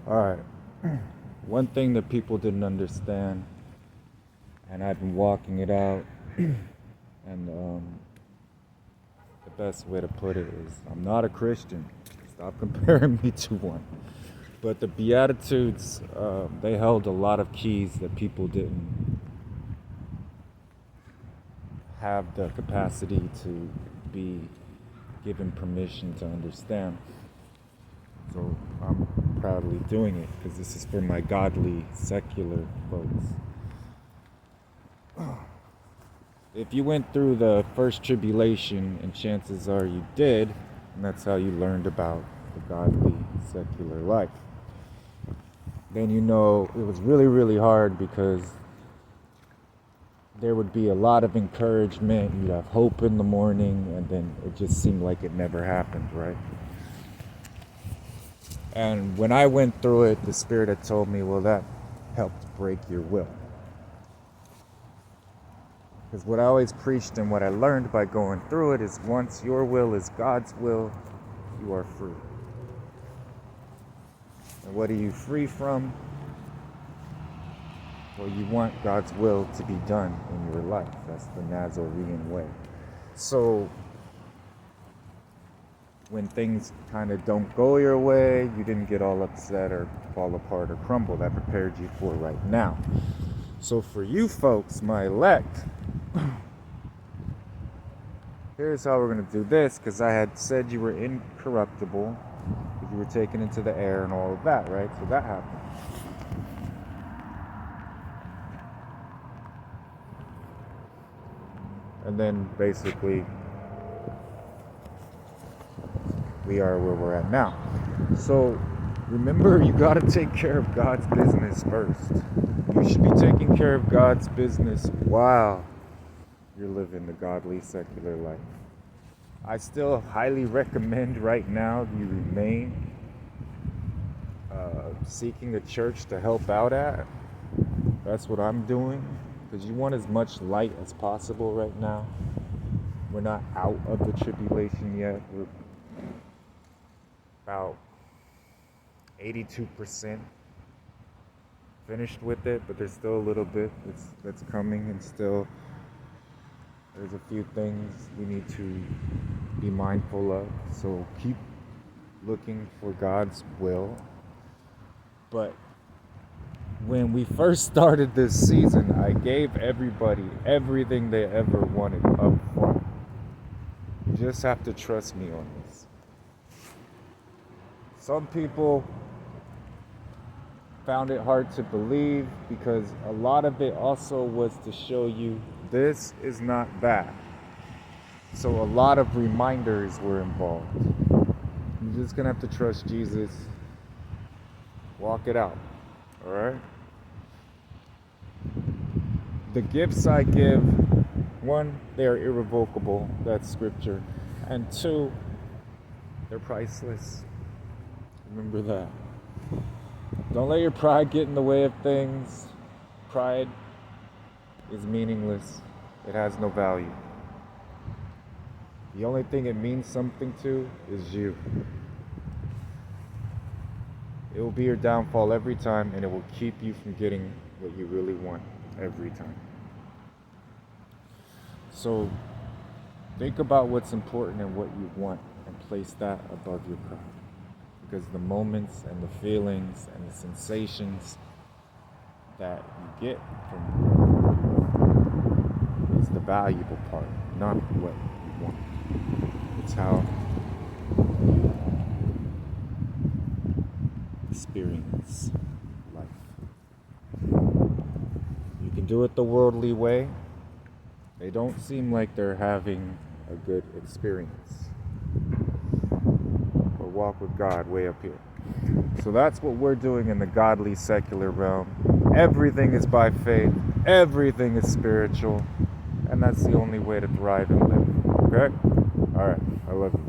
Alright. One thing that people didn't understand, and I've been walking it out, and the best way to put it is I'm not a Christian. Stop comparing me to one. But the Beatitudes, they held a lot of keys that people didn't have the capacity to be given permission to understand. So I'm proudly doing it because this is for my godly, secular folks. If you went through the first tribulation, and chances are you did, and that's how you learned about the godly, secular life, then you know it was really, really hard because there would be a lot of encouragement. You'd have hope in the morning, and then it just seemed like it never happened, right? And when I went through it, the Spirit had told me, well, that helped break your will. Because what I always preached and what I learned by going through it is once your will is God's will, you are free. And what are you free from? Well, you want God's will to be done in your life. That's the Nazarene way. So when things kind of don't go your way, you didn't get all upset or fall apart or crumble. That prepared you for right now. So for you folks, my elect, here's how we're going to do this, because I had said you were incorruptible, because you were taken into the air and all of that, right? So that happened. And then basically, we are where we're at now. So remember, you got to take care of God's business first. You should be taking care of God's business while you're living the godly, secular life. I still highly recommend right now you remain seeking a church to help out at. That's what I'm doing, because you want as much light as possible right now. We're not out of the tribulation yet. We're about 82% finished with it, but there's still a little bit that's coming, and still there's a few things we need to be mindful of. So keep looking for God's will. But when we first started this season, I gave everybody everything they ever wanted up front. You just have to trust me on this. Some people found it hard to believe because a lot of it also was to show you this is not bad. So a lot of reminders were involved. You're just gonna have to trust Jesus. Walk it out. Alright? The gifts I give, one, they are irrevocable. That's scripture. And two, they're priceless. Remember that. Don't let your pride get in the way of things. Pride is meaningless. It has no value. The only thing it means something to is you. It will be your downfall every time, and it will keep you from getting what you really want every time. So think about what's important and what you want, and place that above your pride. Because the moments and the feelings and the sensations that you get from it is the valuable part, not what you want. It's how you experience life. You can do it the worldly way. They don't seem like they're having a good experience. Or walk with God way up here. So that's what we're doing in the godly, secular realm. Everything is by faith. Everything is spiritual. And that's the only way to thrive and live. Okay? Alright. I love you.